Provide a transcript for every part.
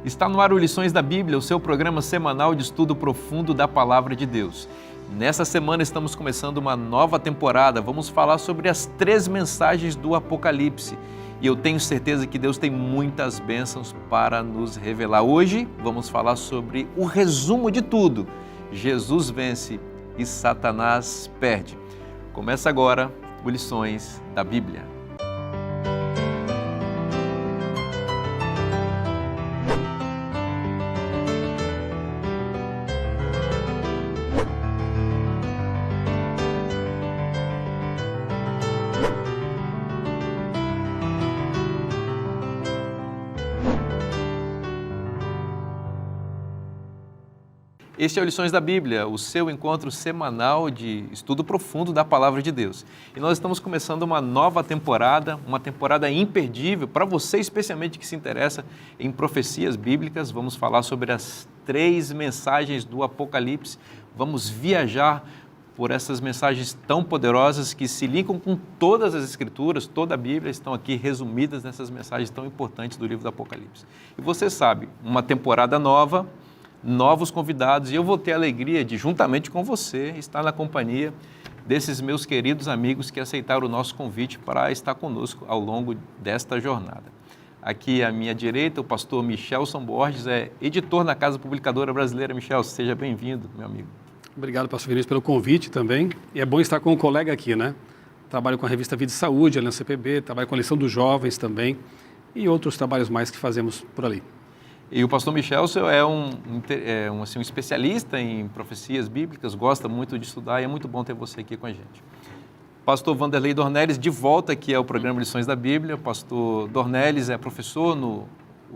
Está no ar o Lições da Bíblia, o seu programa semanal de estudo profundo da Palavra de Deus. Nessa semana estamos começando uma nova temporada. Vamos falar sobre as 3 mensagens do Apocalipse. E eu tenho certeza que Deus tem muitas bênçãos para nos revelar. Hoje vamos falar sobre o resumo de tudo. Jesus vence e Satanás perde. Começa agora o Lições da Bíblia. Este é o Lições da Bíblia, o seu encontro semanal de estudo profundo da Palavra de Deus. E nós estamos começando uma nova temporada, uma temporada imperdível para você, especialmente que se interessa em profecias bíblicas. Vamos falar sobre as 3 mensagens do Apocalipse. Vamos viajar por essas mensagens tão poderosas que se ligam com todas as Escrituras, toda a Bíblia, estão aqui resumidas nessas mensagens tão importantes do livro do Apocalipse. E você sabe, uma temporada nova, novos convidados, e eu vou ter a alegria de, juntamente com você, estar na companhia desses meus queridos amigos que aceitaram o nosso convite para estar conosco ao longo desta jornada. Aqui à minha direita, o pastor Michelson Borges, é editor na Casa Publicadora Brasileira. Michel, seja bem-vindo, meu amigo. Obrigado, pastor Vinícius, pelo convite também. E é bom estar com um colega aqui, né? Trabalho com a revista Vida e Saúde, a Aliança CPB, trabalho com a Lição dos Jovens também e outros trabalhos mais que fazemos por ali. E o pastor Michelson é um especialista em profecias bíblicas, gosta muito de estudar e é muito bom ter você aqui com a gente. Pastor Vanderlei Dornelles, de volta aqui ao programa Lições da Bíblia. O pastor Dornelles é professor no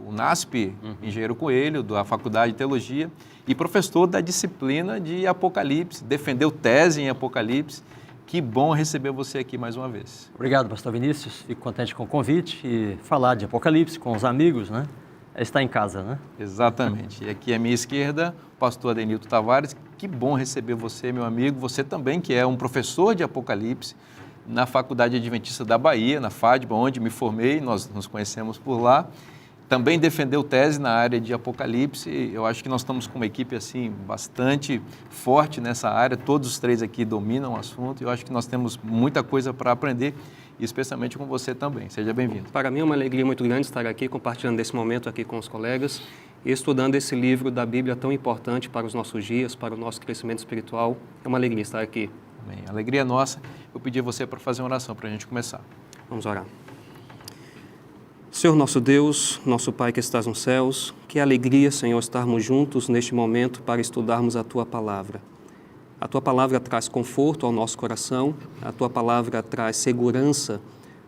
UNASP, Engenheiro Coelho, da Faculdade de Teologia, e professor da disciplina de Apocalipse, defendeu tese em Apocalipse. Que bom receber você aqui mais uma vez. Obrigado, pastor Vinícius. Fico contente com o convite e falar de Apocalipse com os amigos, né? Está em casa, né? Exatamente. E aqui à minha esquerda, o pastor Adenilton Tavares. Que bom receber você, meu amigo. Você também, que é um professor de Apocalipse na Faculdade Adventista da Bahia, na FADBA, onde me formei, nós nos conhecemos por lá. Também defendeu tese na área de Apocalipse. Eu acho que nós estamos com uma equipe assim bastante forte nessa área. Todos os 3 aqui dominam o assunto. Eu acho que nós temos muita coisa para aprender, e especialmente com você também. Seja bem-vindo. Para mim é uma alegria muito grande estar aqui, compartilhando desse momento aqui com os colegas e estudando esse livro da Bíblia tão importante para os nossos dias, para o nosso crescimento espiritual. É uma alegria estar aqui. Amém. Alegria é nossa. Eu pedi a você para fazer uma oração para a gente começar. Vamos orar. Senhor nosso Deus, nosso Pai que estás nos céus, que alegria, Senhor, estarmos juntos neste momento para estudarmos a Tua Palavra. A Tua Palavra traz conforto ao nosso coração, a Tua Palavra traz segurança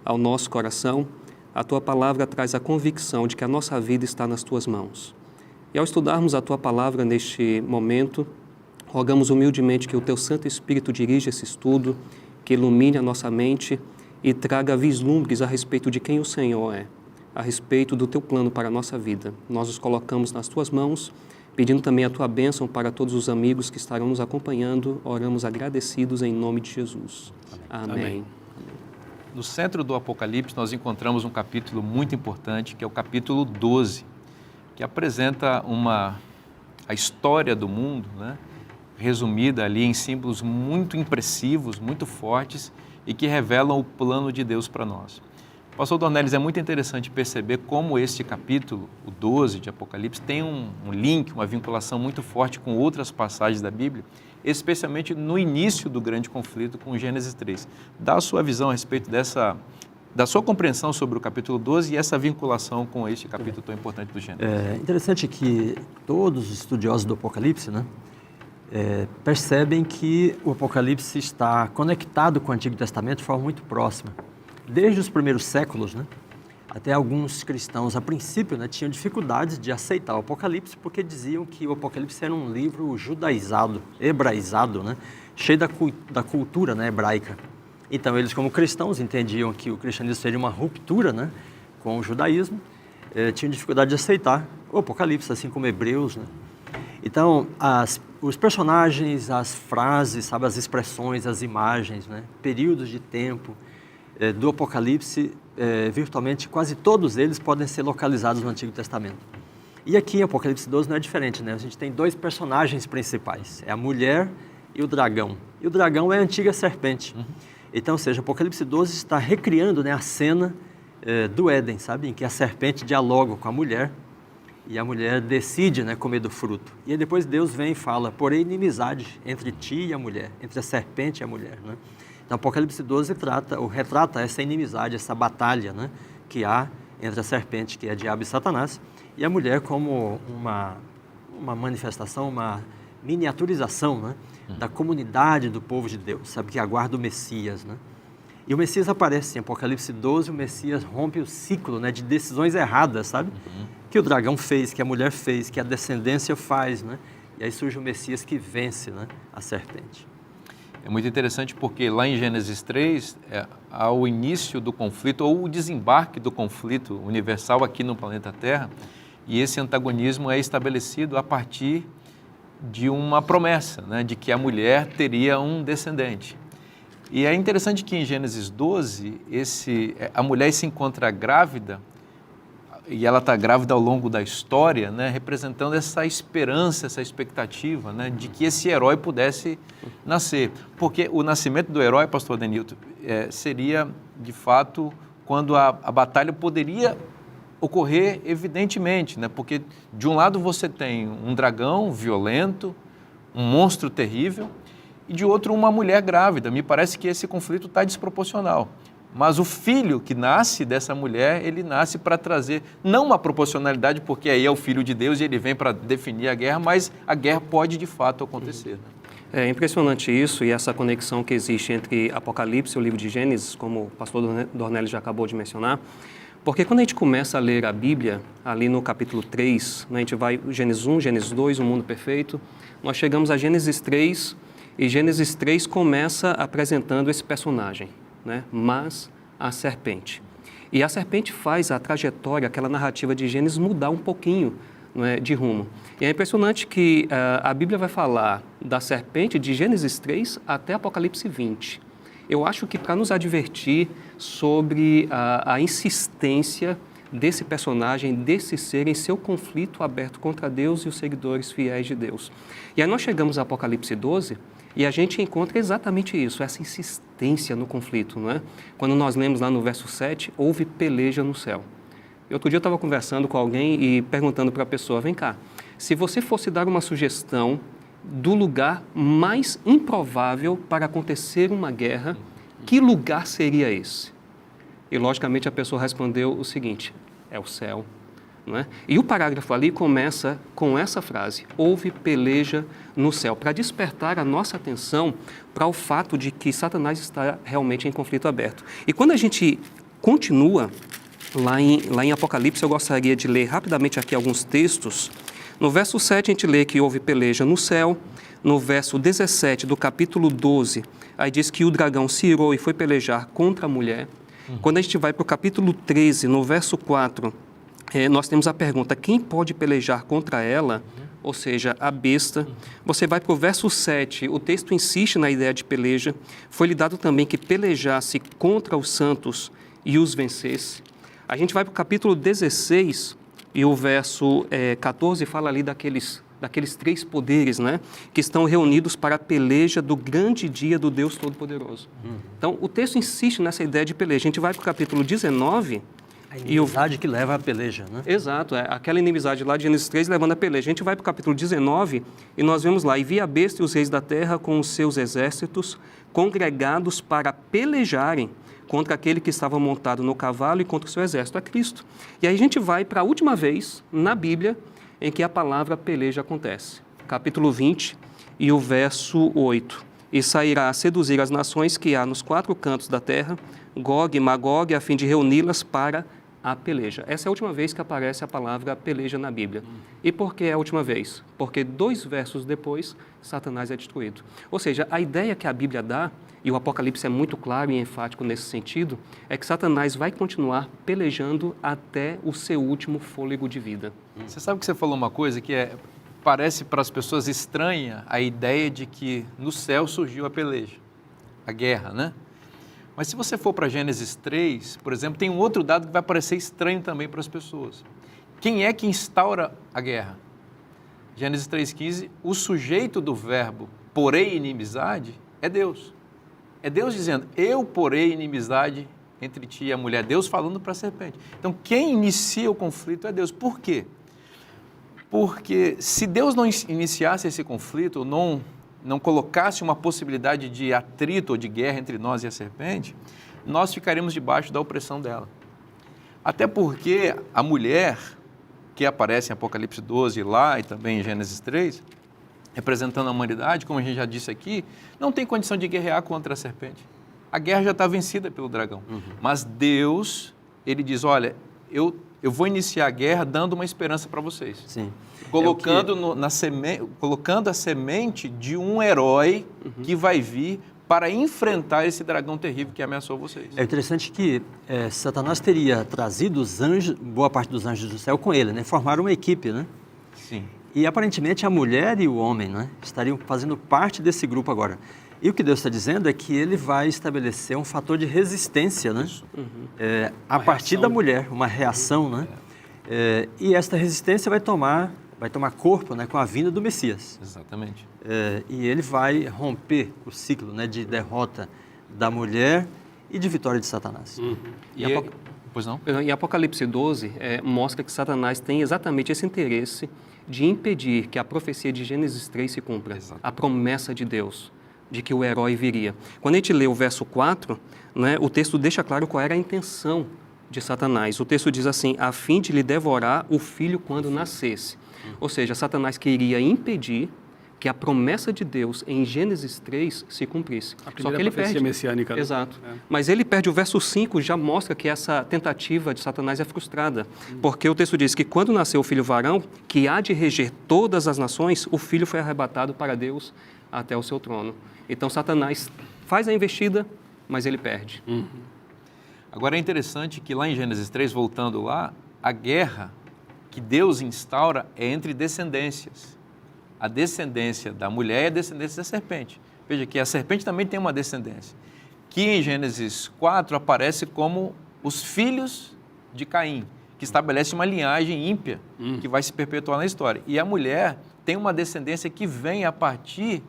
ao nosso coração, a Tua Palavra traz a convicção de que a nossa vida está nas Tuas mãos. E ao estudarmos a Tua Palavra neste momento, rogamos humildemente que o Teu Santo Espírito dirija esse estudo, que ilumine a nossa mente e traga vislumbres a respeito de quem o Senhor é, a respeito do Teu plano para a nossa vida. Nós os colocamos nas Tuas mãos, pedindo também a Tua bênção para todos os amigos que estarão nos acompanhando. Oramos agradecidos em nome de Jesus. Amém. Amém. No centro do Apocalipse, nós encontramos um capítulo muito importante, que é o capítulo 12, que apresenta a história do mundo, né? Resumida ali em símbolos muito impressivos, muito fortes e que revelam o plano de Deus para nós. Pastor Dornelles, é muito interessante perceber como este capítulo, o 12 de Apocalipse, tem um link, uma vinculação muito forte com outras passagens da Bíblia, especialmente no início do grande conflito com Gênesis 3. Dá a sua visão a respeito da sua compreensão sobre o capítulo 12 e essa vinculação com este capítulo tão importante do Gênesis. É interessante que todos os estudiosos do Apocalipse, né, percebem que o Apocalipse está conectado com o Antigo Testamento de forma muito próxima. Desde os primeiros séculos, né, até alguns cristãos, a princípio, né, tinham dificuldades de aceitar o Apocalipse porque diziam que o Apocalipse era um livro judaizado, hebraizado, né, cheio da cultura, né, hebraica. Então, eles, como cristãos, entendiam que o cristianismo seria uma ruptura, né, com o judaísmo, tinham dificuldade de aceitar o Apocalipse, assim como Hebreus, né. Então, os personagens, as frases, sabe, as expressões, as imagens, né, períodos de tempo do Apocalipse, virtualmente quase todos eles podem ser localizados no Antigo Testamento. E aqui em Apocalipse 12 não é diferente, né? A gente tem dois personagens principais, é a mulher e o dragão. E o dragão é a antiga serpente. Então, ou seja, Apocalipse 12 está recriando, né, a cena do Éden, sabe? Em que a serpente dialoga com a mulher e a mulher decide, né, comer do fruto. E aí depois Deus vem e fala, porém inimizade entre ti e a mulher, entre a serpente e a mulher, né? Então, Apocalipse 12 retrata essa inimizade, essa batalha, né, que há entre a serpente, que é diabo e Satanás, e a mulher como uma manifestação, uma miniaturização, né, da comunidade do povo de Deus, sabe, que aguarda o Messias, né? E o Messias aparece em Apocalipse 12, o Messias rompe o ciclo, né, de decisões erradas, sabe? Que o dragão fez, que a mulher fez, que a descendência faz, né? E aí surge o Messias que vence, né, a serpente. É muito interessante porque lá em Gênesis 3, há o início do conflito, ou o desembarque do conflito universal aqui no planeta Terra, e esse antagonismo é estabelecido a partir de uma promessa, né, de que a mulher teria um descendente. E é interessante que em Gênesis 12, a mulher se encontra grávida, e ela está grávida ao longo da história, né, representando essa esperança, essa expectativa, né, de que esse herói pudesse nascer. Porque o nascimento do herói, pastor Denilton, seria, de fato, quando a batalha poderia ocorrer evidentemente, né, porque de um lado você tem um dragão violento, um monstro terrível, e de outro uma mulher grávida. Me parece que esse conflito está desproporcional. Mas o filho que nasce dessa mulher, ele nasce para trazer, não uma proporcionalidade, porque aí é o filho de Deus e ele vem para definir a guerra, mas a guerra pode de fato acontecer. Né? É impressionante isso e essa conexão que existe entre Apocalipse e o livro de Gênesis, como o pastor Dornelles já acabou de mencionar, porque quando a gente começa a ler a Bíblia, ali no capítulo 3, né, a gente vai Gênesis 1, Gênesis 2, o mundo perfeito, nós chegamos a Gênesis 3, e Gênesis 3 começa apresentando esse personagem, né? Mas a serpente. E a serpente faz a trajetória, aquela narrativa de Gênesis mudar um pouquinho, não é, de rumo. E é impressionante que a Bíblia vai falar da serpente de Gênesis 3 até Apocalipse 20. Eu acho que para nos advertir sobre a insistência desse personagem, desse ser em seu conflito aberto contra Deus e os seguidores fiéis de Deus. E aí nós chegamos a Apocalipse 12 e a gente encontra exatamente isso, essa insistência no conflito, não é? Quando nós lemos lá no verso 7, houve peleja no céu. E outro dia eu estava conversando com alguém e perguntando para a pessoa, vem cá, se você fosse dar uma sugestão do lugar mais improvável para acontecer uma guerra, que lugar seria esse? E logicamente a pessoa respondeu o seguinte, é o céu. Não é? E o parágrafo ali começa com essa frase, houve peleja no céu, para despertar a nossa atenção para o fato de que Satanás está realmente em conflito aberto. E quando a gente continua lá em Apocalipse, eu gostaria de ler rapidamente aqui alguns textos. No verso 7 a gente lê que houve peleja no céu, no verso 17 do capítulo 12, aí diz que o dragão se irou e foi pelejar contra a mulher. Quando a gente vai para o capítulo 13, no verso 4, nós temos a pergunta, quem pode pelejar contra ela? Ou seja, a besta. Você vai para o verso 7, o texto insiste na ideia de peleja. Foi-lhe dado também que pelejasse contra os santos e os vencesse. A gente vai para o capítulo 16 e o verso 14 fala ali daqueles 3 poderes, né, que estão reunidos para a peleja do grande dia do Deus Todo-Poderoso. Então, o texto insiste nessa ideia de peleja. A gente vai para o capítulo 19... A inimizade que leva à peleja, né? Exato, aquela inimizade lá de Gênesis 3 levando a peleja. A gente vai para o capítulo 19 e nós vemos lá, e vi a besta e os reis da terra com os seus exércitos congregados para pelejarem contra aquele que estava montado no cavalo e contra o seu exército, a Cristo. E aí a gente vai para a última vez na Bíblia em que a palavra peleja acontece. Capítulo 20 e o verso 8. E sairá a seduzir as nações que há nos 4 cantos da terra, Gog e Magog, a fim de reuni-las para a peleja. Essa é a última vez que aparece a palavra peleja na Bíblia. E por que é a última vez? Porque 2 versos depois, Satanás é destruído. Ou seja, a ideia que a Bíblia dá, e o Apocalipse é muito claro e enfático nesse sentido, é que Satanás vai continuar pelejando até o seu último fôlego de vida. Você sabe que você falou uma coisa que parece para as pessoas estranha a ideia de que no céu surgiu a peleja, a guerra, né? Mas se você for para Gênesis 3, por exemplo, tem um outro dado que vai parecer estranho também para as pessoas, quem é que instaura a guerra? Gênesis 3,15, o sujeito do verbo porei inimizade é Deus. É Deus dizendo, eu porei inimizade entre ti e a mulher. Deus falando para a serpente. Então, quem inicia o conflito é Deus. Por quê? Porque se Deus não iniciasse esse conflito, não colocasse uma possibilidade de atrito ou de guerra entre nós e a serpente, nós ficaríamos debaixo da opressão dela. Até porque a mulher, que aparece em Apocalipse 12 lá e também em Gênesis 3, representando a humanidade, como a gente já disse aqui, não tem condição de guerrear contra a serpente. A guerra já está vencida pelo dragão. Mas Deus, ele diz, olha, eu vou iniciar a guerra dando uma esperança para vocês. Sim. Colocando colocando a semente de um herói que vai vir para enfrentar esse dragão terrível que ameaçou vocês. É interessante que Satanás teria trazido os anjos, boa parte dos anjos do céu com ele, né? Formaram uma equipe, né? Sim. E aparentemente a mulher e o homem, né, estariam fazendo parte desse grupo agora. E o que Deus está dizendo é que ele vai estabelecer um fator de resistência, né? A partir da mulher, uma reação, né? E esta resistência vai tomar corpo, né, com a vinda do Messias. Exatamente. E ele vai romper o ciclo, né, de derrota da mulher e de vitória de Satanás. Pois não? Em Apocalipse 12, mostra que Satanás tem exatamente esse interesse de impedir que a profecia de Gênesis 3 se cumpra. Exato. A promessa de Deus, de que o herói viria. Quando a gente lê o verso 4, né, o texto deixa claro qual era a intenção de Satanás. O texto diz assim, a fim de lhe devorar o filho quando nascesse. Ou seja, Satanás queria impedir que a promessa de Deus em Gênesis 3 se cumprisse. Só que ele perde. Messiânica, né? Exato. Mas ele perde. O verso 5 já mostra que essa tentativa de Satanás é frustrada. Porque o texto diz que quando nasceu o filho varão, que há de reger todas as nações, o filho foi arrebatado para Deus até o seu trono. Então Satanás faz a investida, mas ele perde. Agora é interessante que lá em Gênesis 3, voltando lá, a guerra que Deus instaura é entre descendências. A descendência da mulher e a descendência da serpente. Veja que a serpente também tem uma descendência, que em Gênesis 4 aparece como os filhos de Caim, que estabelece uma linhagem ímpia que vai se perpetuar na história. E a mulher tem uma descendência que vem a partir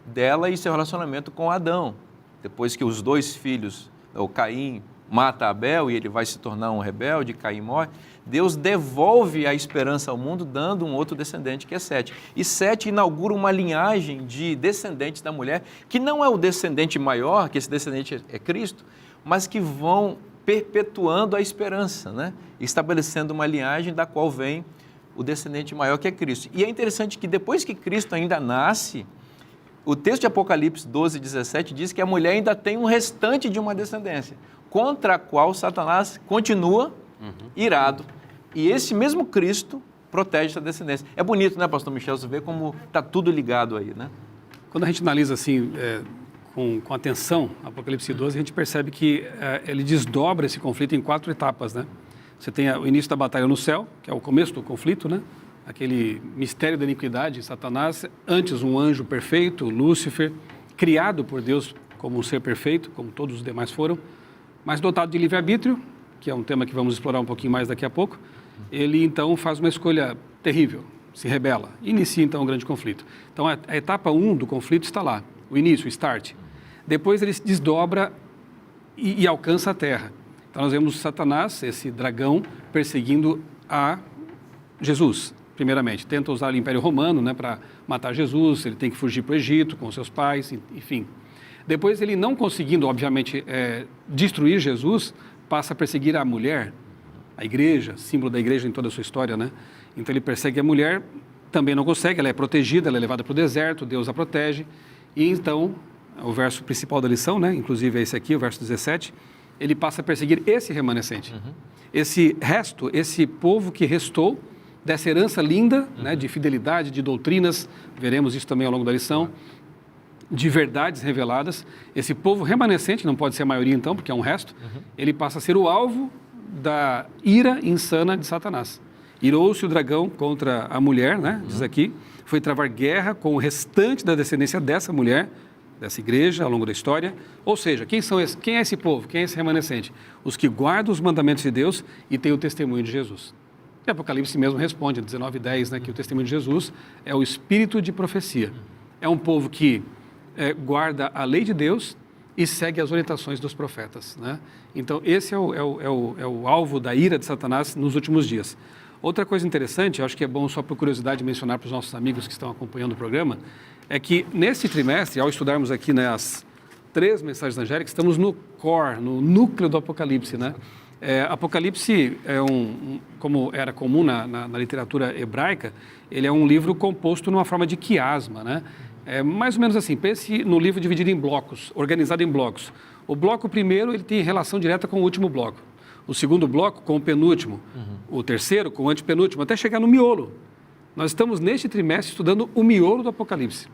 dela e seu relacionamento com Adão. Depois que os dois filhos, o Caim mata Abel e ele vai se tornar um rebelde, Caim morre, Deus devolve a esperança ao mundo dando um outro descendente, que é Sete. E Sete inaugura uma linhagem de descendentes da mulher, que não é o descendente maior, que esse descendente é Cristo, mas que vão perpetuando a esperança, né? Estabelecendo uma linhagem da qual vem o descendente maior, que é Cristo. E é interessante que depois que Cristo ainda nasce, o texto de Apocalipse 12, 17 diz que a mulher ainda tem um restante de uma descendência, contra a qual Satanás continua irado. E esse mesmo Cristo protege essa descendência. É bonito, né, pastor Michel? Você vê como está tudo ligado aí, né? Quando a gente analisa assim, com atenção, Apocalipse 12, a gente percebe que ele desdobra esse conflito em 4 etapas, né? Você tem o início da batalha no céu, que é o começo do conflito, né? Aquele mistério da iniquidade, Satanás, antes um anjo perfeito, Lúcifer, criado por Deus como um ser perfeito, como todos os demais foram, mas dotado de livre-arbítrio, que é um tema que vamos explorar um pouquinho mais daqui a pouco. Ele então faz uma escolha terrível, se rebela, inicia então um grande conflito. Então a etapa 1 do conflito está lá, o início, o start. Depois ele se desdobra e alcança a terra. Então nós vemos Satanás, esse dragão, perseguindo a Jesus, primeiramente. Tenta usar o Império Romano, né, para matar Jesus, ele tem que fugir para o Egito com seus pais, enfim. Depois ele, não conseguindo, obviamente, destruir Jesus, passa a perseguir a mulher, a igreja, símbolo da igreja em toda a sua história, né? Então ele persegue a mulher, também não consegue, ela é protegida, ela é levada para o deserto, Deus a protege. E então, o verso principal da lição, né? Inclusive é esse aqui, o verso 17, ele passa a perseguir esse remanescente. Esse resto, esse povo que restou dessa herança linda, né? De fidelidade, de doutrinas, veremos isso também ao longo da lição, de verdades reveladas. Esse povo remanescente, não pode ser a maioria então, porque é um resto, ele passa a ser o alvo da ira insana de Satanás. Irou-se o dragão contra a mulher, né? Diz aqui, foi travar guerra com o restante da descendência dessa mulher, dessa igreja, ao longo da história. Ou seja, quem é esse povo? Quem é esse remanescente? Os que guardam os mandamentos de Deus e têm o testemunho de Jesus. E Apocalipse mesmo responde, 19:10, né, que o testemunho de Jesus é o espírito de profecia. É um povo que guarda a lei de Deus e segue as orientações dos profetas, né? Então, esse é o alvo da ira de Satanás nos últimos dias. Outra coisa interessante, eu acho que é bom só por curiosidade mencionar para os nossos amigos que estão acompanhando o programa, é que nesse trimestre, ao estudarmos aqui, né, as 3 mensagens angélicas, estamos no core, no núcleo do Apocalipse, né? Apocalipse como era comum na literatura hebraica, ele é um livro composto numa forma de quiasma, né? É mais ou menos assim, pense no livro dividido em blocos, organizado em blocos. O bloco primeiro, ele tem relação direta com o último bloco. O segundo bloco com o penúltimo. O terceiro com o antepenúltimo, até chegar no miolo. Nós estamos neste trimestre estudando o miolo do Apocalipse.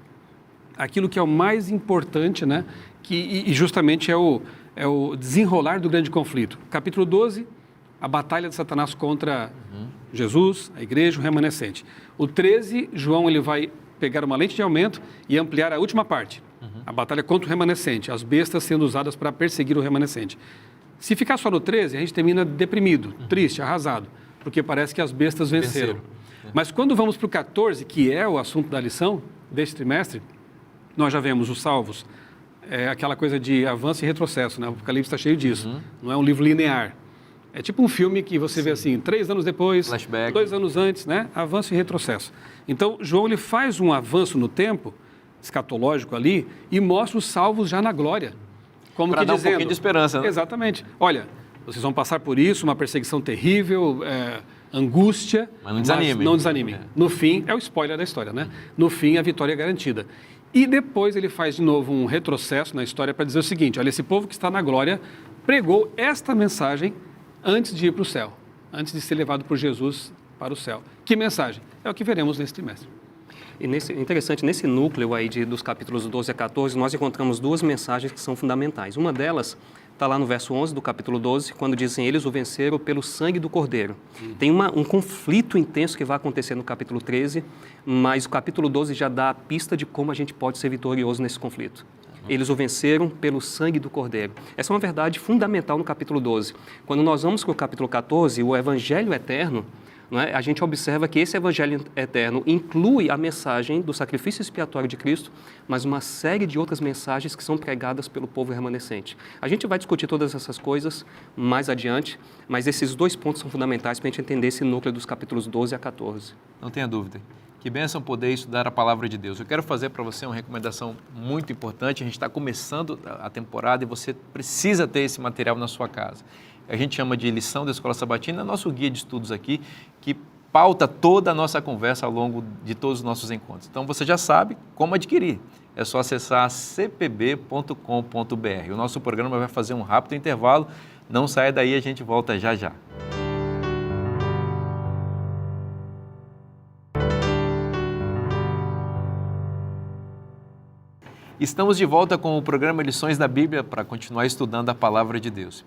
Aquilo que é o mais importante, né? E justamente é o desenrolar do grande conflito. Capítulo 12, a batalha de Satanás contra Jesus, a igreja, o remanescente. O 13, João ele vai pegar uma lente de aumento e ampliar a última parte. A batalha contra o remanescente, as bestas sendo usadas para perseguir o remanescente. Se ficar só no 13, a gente termina deprimido, triste, arrasado, porque parece que as bestas venceram. Mas quando vamos para o 14, que é o assunto da lição deste trimestre, nós já vemos os salvos, aquela coisa de avanço e retrocesso, né? O Apocalipse está cheio disso, não é um livro linear. É tipo um filme que você vê assim, 3 anos depois, flashback. 2 anos antes, né? Avanço e retrocesso. Então, João ele faz um avanço no tempo, escatológico ali, e mostra os salvos já na glória. Para dar um pouquinho de esperança, né? Exatamente. Olha, vocês vão passar por isso, uma perseguição terrível, angústia, mas não desanimem. Mas não desanimem. No fim, é o spoiler da história, né? No fim, a vitória é garantida. E depois ele faz de novo um retrocesso na história para dizer o seguinte, olha, esse povo que está na glória pregou esta mensagem antes de ir para o céu, antes de ser levado por Jesus para o céu. Que mensagem? É o que veremos nesse trimestre. E interessante, nesse núcleo aí dos capítulos 12 a 14, nós encontramos 2 mensagens que são fundamentais. Uma delas está lá no verso 11 do capítulo 12, quando dizem, eles o venceram pelo sangue do Cordeiro. Tem um conflito intenso que vai acontecer no capítulo 13, mas o capítulo 12 já dá a pista de como a gente pode ser vitorioso nesse conflito. Eles o venceram pelo sangue do Cordeiro. Essa é uma verdade fundamental no capítulo 12. Quando nós vamos para o capítulo 14, o Evangelho Eterno, não é? A gente observa que esse Evangelho Eterno inclui a mensagem do sacrifício expiatório de Cristo, mas uma série de outras mensagens que são pregadas pelo povo remanescente. A gente vai discutir todas essas coisas mais adiante, mas esses 2 pontos são fundamentais para a gente entender esse núcleo dos capítulos 12 a 14. Não tenha dúvida. Que bênção poder estudar a palavra de Deus. Eu quero fazer para você uma recomendação muito importante. A gente está começando a temporada e você precisa ter esse material na sua casa. A gente chama de lição da Escola Sabatina, é nosso guia de estudos aqui, que pauta toda a nossa conversa ao longo de todos os nossos encontros. Então você já sabe como adquirir. É só acessar cpb.com.br. O nosso programa vai fazer um rápido intervalo. Não saia daí, a gente volta já já. Estamos de volta com o programa Lições da Bíblia para continuar estudando a Palavra de Deus.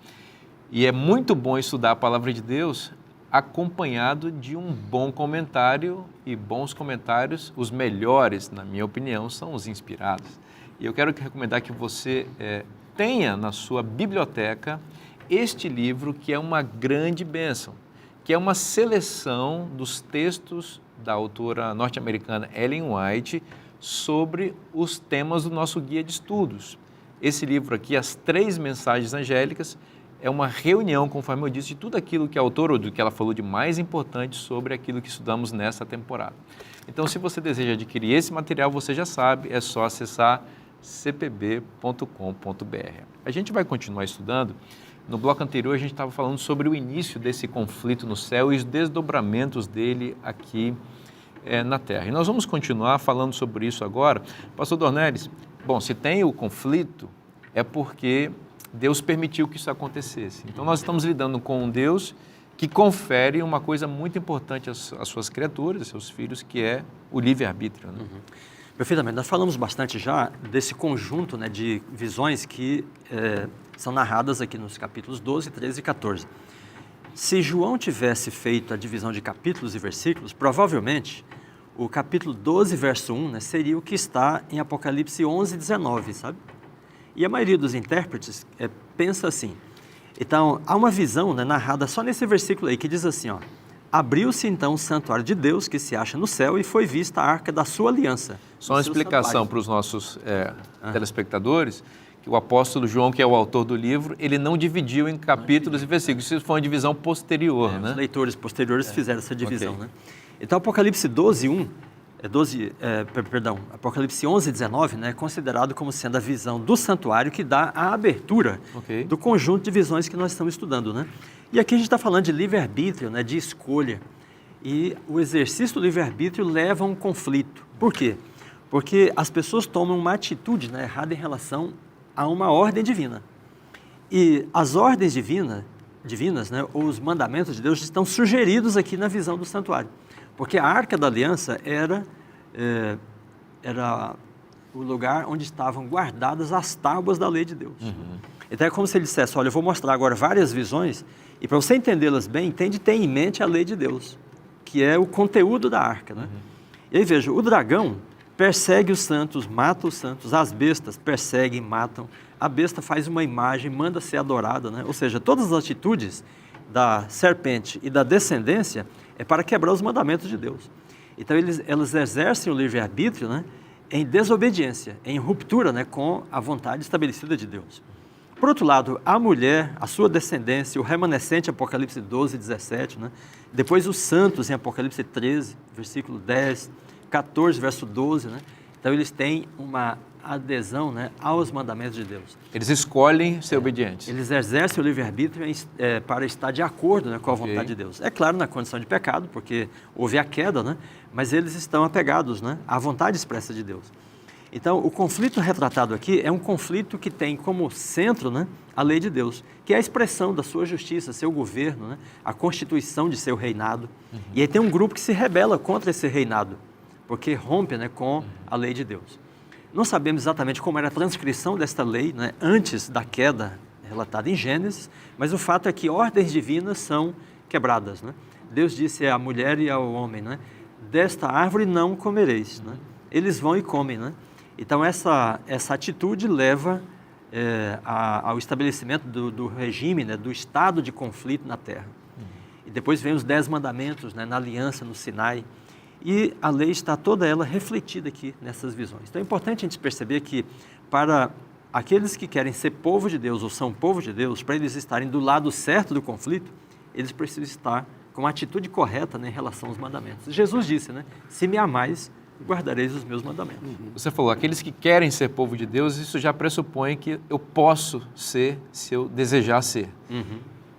E é muito bom estudar a Palavra de Deus acompanhado de um bom comentário, e bons comentários, os melhores, na minha opinião, são os inspirados. E eu quero recomendar que você tenha na sua biblioteca este livro, que é uma grande bênção, que é uma seleção dos textos da autora norte-americana Ellen White sobre os temas do nosso guia de estudos. Esse livro aqui, As 3 Mensagens Angélicas, é uma reunião, conforme eu disse, de tudo aquilo que a autora, ou do que ela falou de mais importante sobre aquilo que estudamos nessa temporada. Então, se você deseja adquirir esse material, você já sabe, é só acessar cpb.com.br. A gente vai continuar estudando. No bloco anterior, a gente estava falando sobre o início desse conflito no céu e os desdobramentos dele aqui na Terra. E nós vamos continuar falando sobre isso agora. Pastor Dornelles, bom, se tem o conflito, é porque Deus permitiu que isso acontecesse. Então, nós estamos lidando com um Deus que confere uma coisa muito importante às suas criaturas, aos seus filhos, que é o livre-arbítrio. Né? Perfeitamente. Nós falamos bastante já desse conjunto, né, de visões que são narradas aqui nos capítulos 12, 13 e 14. Se João tivesse feito a divisão de capítulos e versículos, provavelmente o capítulo 12, verso 1, né, seria o que está em Apocalipse 11, 19, sabe? E a maioria dos intérpretes pensa assim. Então, há uma visão, né, narrada só nesse versículo aí, que diz assim, ó, Abriu-se então o santuário de Deus, que se acha no céu, e foi vista a arca da sua aliança. Só uma explicação para os nossos telespectadores, que o apóstolo João, que é o autor do livro, ele não dividiu em capítulos e versículos. Isso foi uma divisão posterior, né? Os leitores posteriores fizeram essa divisão, né? Então, Apocalipse 12:1, Apocalipse 11:19, né, é considerado como sendo a visão do santuário que dá a abertura do conjunto de visões que nós estamos estudando, né? E aqui a gente está falando de livre-arbítrio, né, de escolha. E o exercício do livre-arbítrio leva a um conflito. Por quê? Porque as pessoas tomam uma atitude, né, errada em relação a uma ordem divina. E as ordens divinas, né, ou os mandamentos de Deus estão sugeridos aqui na visão do santuário. Porque a Arca da Aliança era o lugar onde estavam guardadas as tábuas da lei de Deus. Então é como se ele dissesse, olha, eu vou mostrar agora várias visões, e para você entendê-las bem, tende a ter em mente a lei de Deus, que é o conteúdo da arca, né? E aí veja, o dragão persegue os santos, mata os santos, as bestas perseguem, matam, a besta faz uma imagem, manda ser adorada, né? Ou seja, todas as atitudes da serpente e da descendência é para quebrar os mandamentos de Deus. Então elas exercem o livre-arbítrio, né, em desobediência, em ruptura, né, com a vontade estabelecida de Deus. Por outro lado, a mulher, a sua descendência, o remanescente, Apocalipse 12:17, né? Depois os santos, em Apocalipse 13, versículo 10, 14, verso 12, né? Então eles têm uma adesão, né, aos mandamentos de Deus. Eles escolhem ser obedientes. Eles exercem o livre-arbítrio para estar de acordo, né, com a vontade de Deus. É claro, na condição de pecado, porque houve a queda, né? Mas eles estão apegados, né, à vontade expressa de Deus. Então, o conflito retratado aqui é um conflito que tem como centro, né, a lei de Deus, que é a expressão da sua justiça, seu governo, né, a constituição de seu reinado. E aí tem um grupo que se rebela contra esse reinado, porque rompe, né, com a lei de Deus. Não sabemos exatamente como era a transcrição desta lei, né, antes da queda relatada em Gênesis, mas o fato é que ordens divinas são quebradas, né? Deus disse à mulher e ao homem, né, desta árvore não comereis, né? Eles vão e comem, né? Então, essa atitude leva ao estabelecimento do regime, né, do estado de conflito na terra. E depois vem os 10 mandamentos, né, na aliança, no Sinai. E a lei está toda ela refletida aqui nessas visões. Então, é importante a gente perceber que para aqueles que querem ser povo de Deus ou são povo de Deus, para eles estarem do lado certo do conflito, eles precisam estar com a atitude correta, né, em relação aos mandamentos. Jesus disse, né, se me amais, guardareis os meus mandamentos. Você falou, aqueles que querem ser povo de Deus, isso já pressupõe que eu posso ser se eu desejar ser.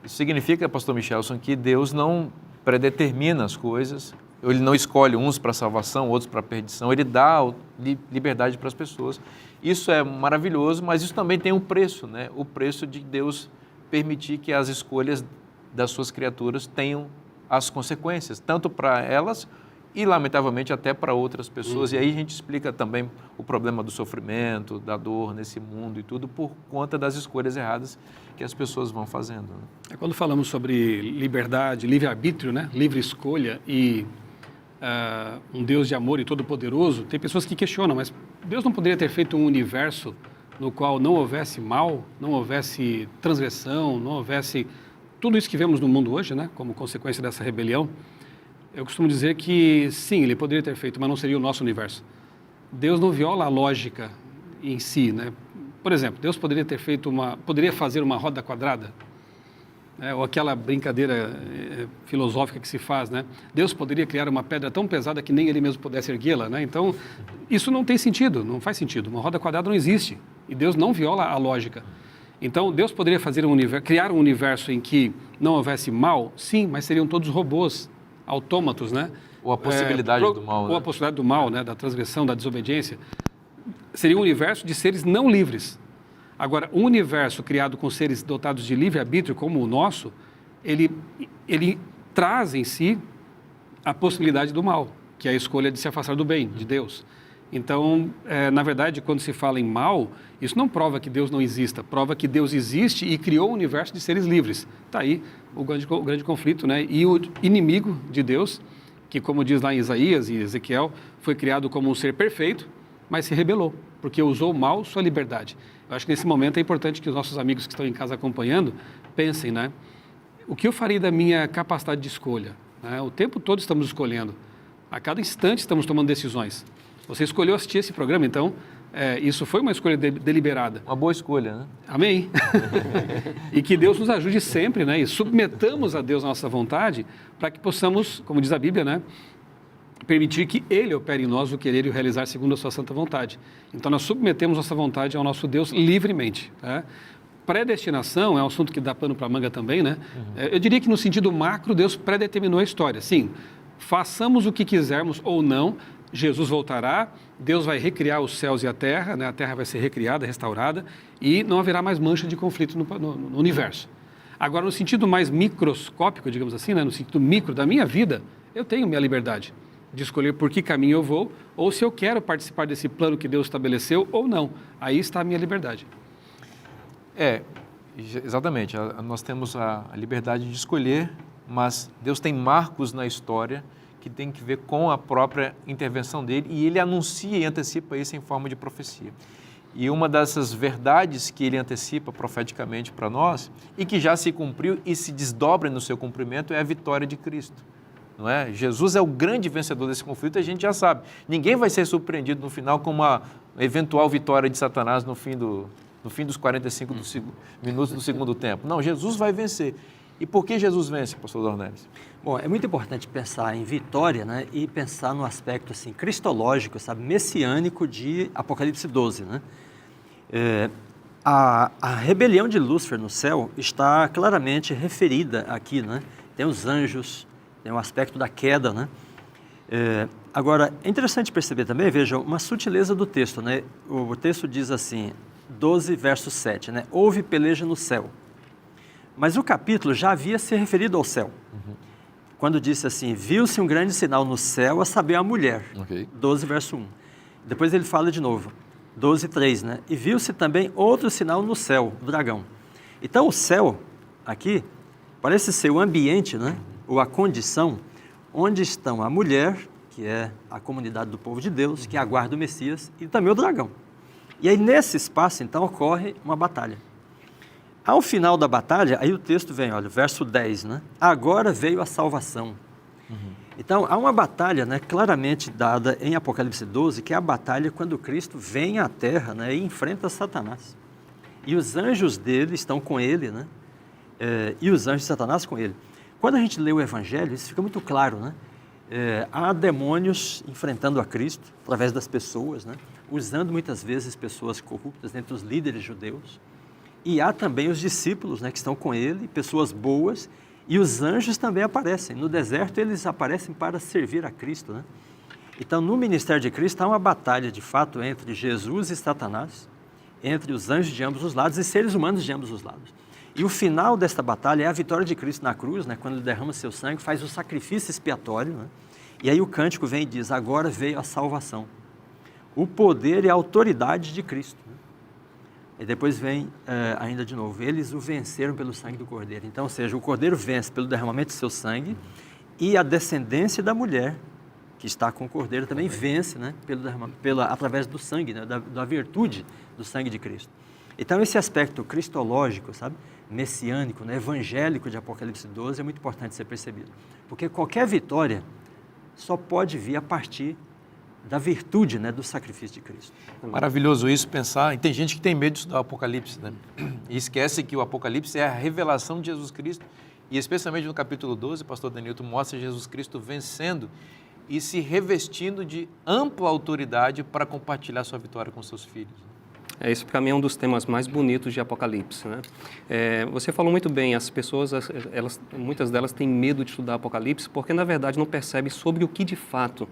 Isso significa, pastor Michelson, que Deus não predetermina as coisas, ele não escolhe uns para salvação, outros para perdição, ele dá liberdade para as pessoas. Isso é maravilhoso, mas isso também tem um preço, né? O preço de Deus permitir que as escolhas das suas criaturas tenham as consequências, tanto para elas e, lamentavelmente, até para outras pessoas. E aí a gente explica também o problema do sofrimento, da dor nesse mundo e tudo por conta das escolhas erradas que as pessoas vão fazendo, né? Quando falamos sobre liberdade, livre-arbítrio, né? Livre escolha e um Deus de amor e todo-poderoso, tem pessoas que questionam, mas Deus não poderia ter feito um universo no qual não houvesse mal, não houvesse transgressão, não houvesse tudo isso que vemos no mundo hoje, né? Como consequência dessa rebelião? Eu costumo dizer que sim, ele poderia ter feito, mas não seria o nosso universo. Deus não viola a lógica em si, né? Por exemplo, Deus poderia fazer uma roda quadrada, né? Ou aquela brincadeira filosófica que se faz, né? Deus poderia criar uma pedra tão pesada que nem ele mesmo pudesse erguê-la, né? Então, isso não tem sentido, não faz sentido. Uma roda quadrada não existe e Deus não viola a lógica. Então, Deus poderia criar um universo em que não houvesse mal? Sim, mas seriam todos robôs, autômatos, né? Ou a possibilidade do mal, né? Ou a possibilidade do mal, né? Da transgressão, da desobediência. Seria um universo de seres não livres. Agora, um universo criado com seres dotados de livre-arbítrio, como o nosso, ele traz em si a possibilidade do mal, que é a escolha de se afastar do bem, de Deus. Então, na verdade, quando se fala em mal, isso não prova que Deus não exista, prova que Deus existe e criou um universo de seres livres. Está aí o grande conflito, né? E o inimigo de Deus, que como diz lá em Isaías e Ezequiel, foi criado como um ser perfeito, mas se rebelou, porque usou mal sua liberdade. Eu acho que nesse momento é importante que os nossos amigos que estão em casa acompanhando pensem, né? O que eu farei da minha capacidade de escolha? né? O tempo todo estamos escolhendo. A cada instante estamos tomando decisões. Você escolheu assistir esse programa, então isso foi uma escolha deliberada. Uma boa escolha, né? Amém? E que Deus nos ajude sempre, né? E submetamos a Deus a nossa vontade para que possamos, como diz a Bíblia, né? Permitir que Ele opere em nós o querer e o realizar segundo a sua santa vontade. Então, nós submetemos nossa vontade ao nosso Deus livremente, né? Predestinação é um assunto que dá pano para manga também, né? Eu diria que no sentido macro, Deus predeterminou a história. Sim, façamos o que quisermos ou não, Jesus voltará, Deus vai recriar os céus e a terra, né? A terra vai ser recriada, restaurada, e não haverá mais mancha de conflito no universo. Agora, no sentido mais microscópico, digamos assim, né? No sentido micro da minha vida, eu tenho minha liberdade de escolher por que caminho eu vou, ou se eu quero participar desse plano que Deus estabeleceu ou não. Aí está a minha liberdade. Exatamente. Nós temos a liberdade de escolher, mas Deus tem marcos na história que tem que ver com a própria intervenção dele, e ele anuncia e antecipa isso em forma de profecia. E uma dessas verdades que ele antecipa profeticamente para nós, e que já se cumpriu e se desdobra no seu cumprimento, é a vitória de Cristo. Não é? Jesus é o grande vencedor desse conflito, a gente já sabe. Ninguém vai ser surpreendido no final com uma eventual vitória de Satanás no fim dos 45 minutos do segundo tempo. Não, Jesus vai vencer. E por que Jesus vence, pastor Dornelles? Bom, é muito importante pensar em vitória, né, e pensar no aspecto assim, cristológico, sabe, messiânico de Apocalipse 12. Né? A rebelião de Lúcifer no céu está claramente referida aqui. Né? Tem os anjos, tem o aspecto da queda. Né? Agora, é interessante perceber também, vejam, uma sutileza do texto. Né? O texto diz assim, 12, verso 7, né? Houve peleja no céu. Mas o capítulo já havia se referido ao céu. Quando disse assim, viu-se um grande sinal no céu, a saber, a mulher. 12, verso 1. Depois ele fala de novo, 12, 3, né? E viu-se também outro sinal no céu, o dragão. Então, o céu, aqui, parece ser o ambiente, né? Ou a condição onde estão a mulher, que é a comunidade do povo de Deus, que aguarda o Messias, e também o dragão. E aí, nesse espaço, então, ocorre uma batalha. Ao final da batalha, aí o texto vem, olha, verso 10, né? Agora veio a salvação. Então, há uma batalha, né, claramente dada em Apocalipse 12, que é a batalha quando Cristo vem à Terra, né, e enfrenta Satanás. E os anjos dele estão com ele, né? E os anjos de Satanás com ele. Quando a gente lê o Evangelho, isso fica muito claro, né? Há demônios enfrentando a Cristo através das pessoas, né? Usando muitas vezes pessoas corruptas entre os líderes judeus. E há também os discípulos, né, que estão com ele, pessoas boas, e os anjos também aparecem. No deserto, eles aparecem para servir a Cristo. Né? Então, no ministério de Cristo, há uma batalha, de fato, entre Jesus e Satanás, entre os anjos de ambos os lados e seres humanos de ambos os lados. E o final desta batalha é a vitória de Cristo na cruz, né, quando ele derrama seu sangue, faz o sacrifício expiatório. Né? E aí o cântico vem e diz, agora veio a salvação, o poder e a autoridade de Cristo. E depois vem ainda de novo, eles o venceram pelo sangue do Cordeiro. Então, ou seja, o Cordeiro vence pelo derramamento de seu sangue e a descendência da mulher, que está com o Cordeiro, também vence, né, através do sangue, né, da virtude do sangue de Cristo. Então, esse aspecto cristológico, sabe, messiânico, né, evangélico de Apocalipse 12 é muito importante ser percebido. Porque qualquer vitória só pode vir a partir da virtude, né, do sacrifício de Cristo. Maravilhoso isso, pensar. E tem gente que tem medo de estudar o Apocalipse, né? E esquece que o Apocalipse é a revelação de Jesus Cristo. E especialmente no capítulo 12, o pastor Danilton mostra Jesus Cristo vencendo e se revestindo de ampla autoridade para compartilhar sua vitória com seus filhos. Isso para mim é um dos temas mais bonitos de Apocalipse, né? Você falou muito bem, as pessoas, muitas delas têm medo de estudar Apocalipse porque na verdade não percebem sobre o que de fato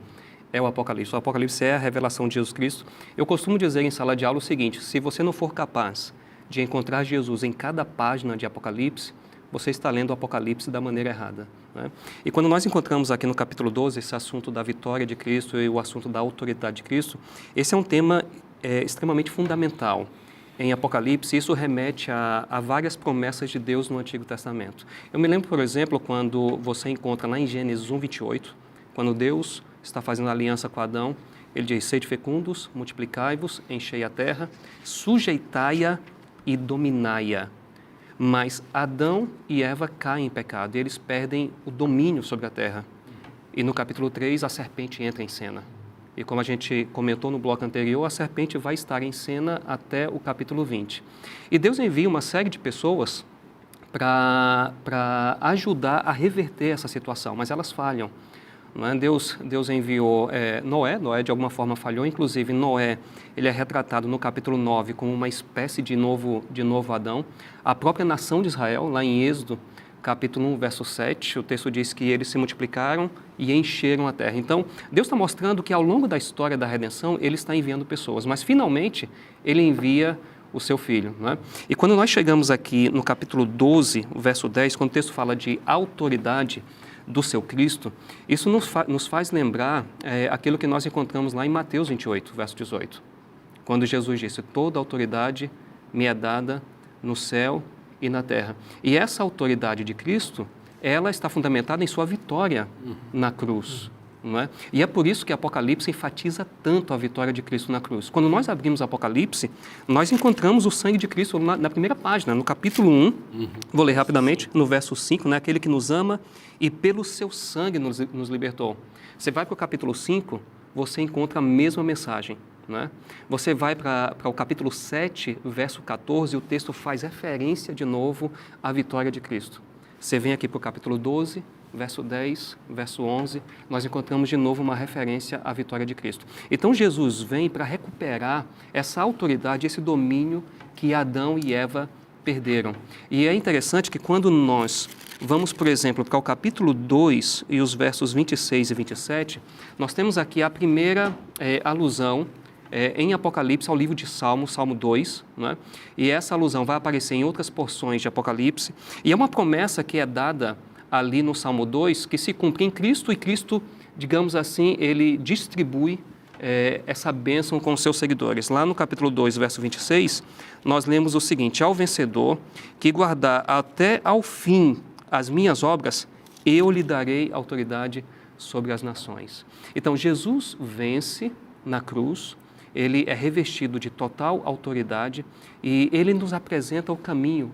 é o Apocalipse. O Apocalipse é a revelação de Jesus Cristo. Eu costumo dizer em sala de aula o seguinte, se você não for capaz de encontrar Jesus em cada página de Apocalipse, você está lendo o Apocalipse da maneira errada. Né? E quando nós encontramos aqui no capítulo 12 esse assunto da vitória de Cristo e o assunto da autoridade de Cristo, esse é um tema extremamente fundamental em Apocalipse. Isso remete a várias promessas de Deus no Antigo Testamento. Eu me lembro, por exemplo, quando você encontra lá em Gênesis 1:28, quando Deus está fazendo aliança com Adão, ele diz, sede fecundos, multiplicai-vos, enchei a terra, sujeitai-a e dominai-a. Mas Adão e Eva caem em pecado e eles perdem o domínio sobre a terra. E no capítulo 3, a serpente entra em cena. E como a gente comentou no bloco anterior, a serpente vai estar em cena até o capítulo 20. E Deus envia uma série de pessoas para ajudar a reverter essa situação, mas elas falham. Não é? Deus enviou Noé de alguma forma falhou, inclusive Noé, ele é retratado no capítulo 9 como uma espécie de novo Adão. A própria nação de Israel, lá em Êxodo, capítulo 1, verso 7, o texto diz que eles se multiplicaram e encheram a terra. Então, Deus está mostrando que ao longo da história da redenção, Ele está enviando pessoas, mas finalmente Ele envia o seu Filho. Não é? E quando nós chegamos aqui no capítulo 12, verso 10, quando o texto fala de autoridade do seu Cristo, isso nos faz lembrar aquilo que nós encontramos lá em Mateus 28, verso 18, quando Jesus disse, toda autoridade me é dada no céu e na terra. E essa autoridade de Cristo, ela está fundamentada em sua vitória na cruz. Não é? E é por isso que Apocalipse enfatiza tanto a vitória de Cristo na cruz. Quando nós abrimos Apocalipse, nós encontramos o sangue de Cristo na primeira página, no capítulo 1, vou ler rapidamente, no verso 5, né? Aquele que nos ama e pelo seu sangue nos libertou. Você vai para o capítulo 5, você encontra a mesma mensagem. Né? Você vai para o capítulo 7, verso 14, o texto faz referência de novo à vitória de Cristo. Você vem aqui para o capítulo 12, verso 10, verso 11, nós encontramos de novo uma referência à vitória de Cristo. Então Jesus vem para recuperar essa autoridade, esse domínio que Adão e Eva perderam. E é interessante que quando nós vamos, por exemplo, para o capítulo 2 e os versos 26 e 27, nós temos aqui a primeira alusão em Apocalipse ao livro de Salmo 2, né? E essa alusão vai aparecer em outras porções de Apocalipse, e é uma promessa que é dada ali no Salmo 2, que se cumpre em Cristo, e Cristo, digamos assim, ele distribui essa bênção com os seus seguidores. Lá no capítulo 2, verso 26, nós lemos o seguinte, ao vencedor que guardar até ao fim as minhas obras, eu lhe darei autoridade sobre as nações. Então, Jesus vence na cruz, ele é revestido de total autoridade e ele nos apresenta o caminho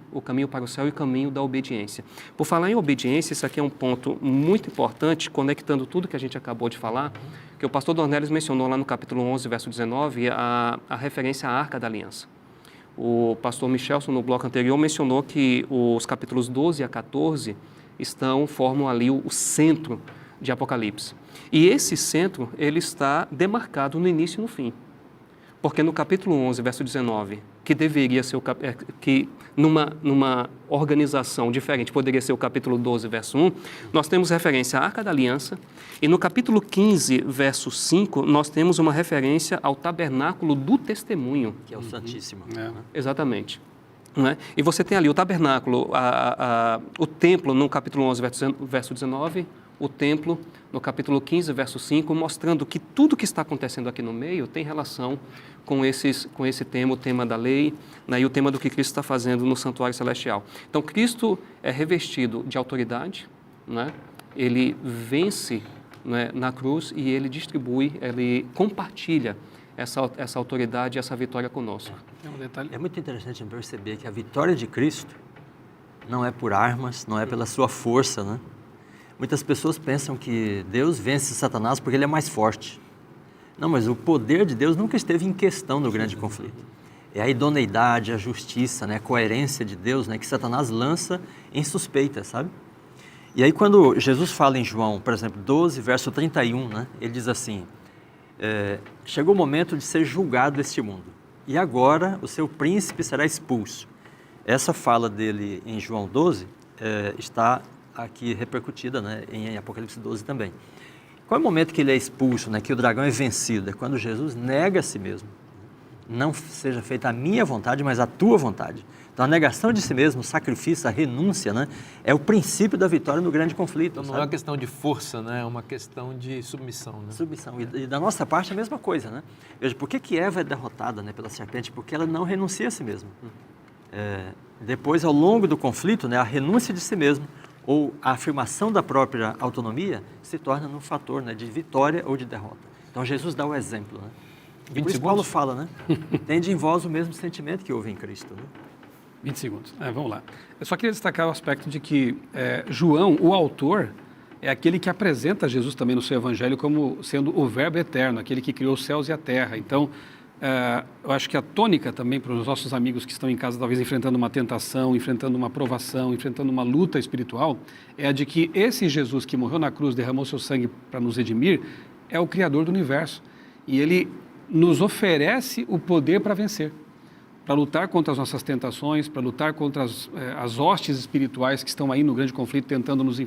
para o céu e o caminho da obediência. Por falar em obediência, isso aqui é um ponto muito importante, conectando tudo que a gente acabou de falar, que o pastor Dornelles mencionou lá no capítulo 11, verso 19, a referência à Arca da Aliança. O pastor Michelson, no bloco anterior, mencionou que os capítulos 12 a 14 formam ali o centro de Apocalipse. E esse centro, ele está demarcado no início e no fim. Porque no capítulo 11, verso 19, que deveria ser que numa organização diferente poderia ser o capítulo 12, verso 1, nós temos referência à Arca da Aliança, e no capítulo 15, verso 5, nós temos uma referência ao tabernáculo do testemunho. Que é o Santíssimo. Exatamente. Né? E você tem ali o tabernáculo, o templo no capítulo 11, verso 19, o templo no capítulo 15, verso 5, mostrando que tudo que está acontecendo aqui no meio tem relação com esse tema, o tema da lei, né, e o tema do que Cristo está fazendo no santuário celestial. Então, Cristo é revestido de autoridade, né? Ele vence, né, na cruz e ele distribui, ele compartilha essa autoridade e essa vitória conosco. É muito interessante perceber que a vitória de Cristo não é por armas, não é pela sua força, né? Muitas pessoas pensam que Deus vence Satanás porque ele é mais forte. Não, mas o poder de Deus nunca esteve em questão no grande conflito. É a idoneidade, a justiça, né, a coerência de Deus, né, que Satanás lança em suspeita, sabe? E aí quando Jesus fala em João, por exemplo, 12, verso 31, né, ele diz assim, chegou o momento de ser julgado este mundo, e agora o seu príncipe será expulso. Essa fala dele em João 12 está aqui repercutida, né, em Apocalipse 12 também. Qual é o momento que ele é expulso, né, que o dragão é vencido? É quando Jesus nega a si mesmo. Não seja feita a minha vontade, mas a tua vontade. Então, a negação de si mesmo, o sacrifício, a renúncia, né, é o princípio da vitória no grande conflito. Então, não é uma questão de força, né? É uma questão de submissão. Né? Submissão. E da nossa parte, a mesma coisa. Né? Veja, por que Eva é derrotada, né, pela serpente? Porque ela não renuncia a si mesma. Depois, ao longo do conflito, né, a renúncia de si mesmo, ou a afirmação da própria autonomia, se torna um fator, né, de vitória ou de derrota. Então, Jesus dá o exemplo. Né? Por isso Paulo fala, né? Tende em vós o mesmo sentimento que houve em Cristo. Né? 20 segundos. Vamos lá. Eu só queria destacar o aspecto de que João, o autor, é aquele que apresenta Jesus também no seu evangelho como sendo o verbo eterno, aquele que criou os céus e a terra. Então, eu acho que a tônica também para os nossos amigos que estão em casa, talvez enfrentando uma tentação, enfrentando uma provação, enfrentando uma luta espiritual, é a de que esse Jesus que morreu na cruz, derramou seu sangue para nos redimir, é o Criador do universo. E ele nos oferece o poder para vencer, para lutar contra as nossas tentações, para lutar contra as hostes espirituais que estão aí no grande conflito tentando nos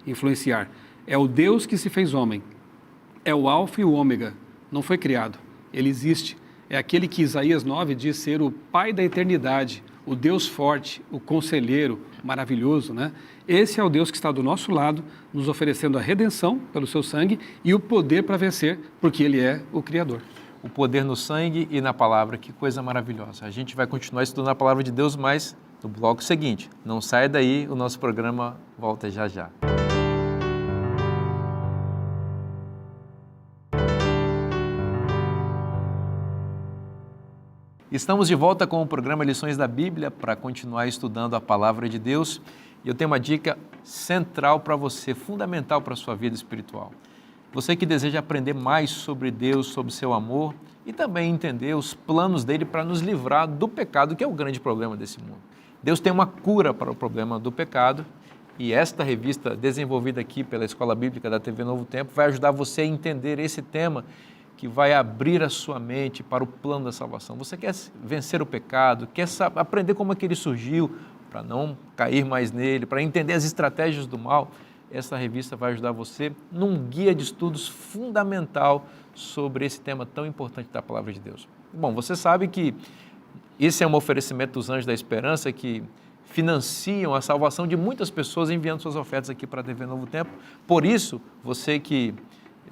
influenciar. É o Deus que se fez homem, é o Alfa e o Ômega, não foi criado, ele existe. É aquele que Isaías 9 diz ser o Pai da eternidade, o Deus forte, o conselheiro maravilhoso, né? Esse é o Deus que está do nosso lado, nos oferecendo a redenção pelo seu sangue e o poder para vencer, porque ele é o Criador. O poder no sangue e na palavra, que coisa maravilhosa. A gente vai continuar estudando a palavra de Deus, mas no bloco seguinte. Não saia daí, o nosso programa volta já já. Estamos de volta com o programa Lições da Bíblia para continuar estudando a palavra de Deus. E eu tenho uma dica central para você, fundamental para a sua vida espiritual. Você que deseja aprender mais sobre Deus, sobre seu amor e também entender os planos dele para nos livrar do pecado, que é o grande problema desse mundo. Deus tem uma cura para o problema do pecado e esta revista, desenvolvida aqui pela Escola Bíblica da TV Novo Tempo, vai ajudar você a entender esse tema que vai abrir a sua mente para o plano da salvação. Você quer vencer o pecado, quer aprender como é que ele surgiu, para não cair mais nele, para entender as estratégias do mal. Essa revista vai ajudar você num guia de estudos fundamental sobre esse tema tão importante da Palavra de Deus. Bom, você sabe que esse é um oferecimento dos Anjos da Esperança que financiam a salvação de muitas pessoas enviando suas ofertas aqui para a TV Novo Tempo. Por isso, você que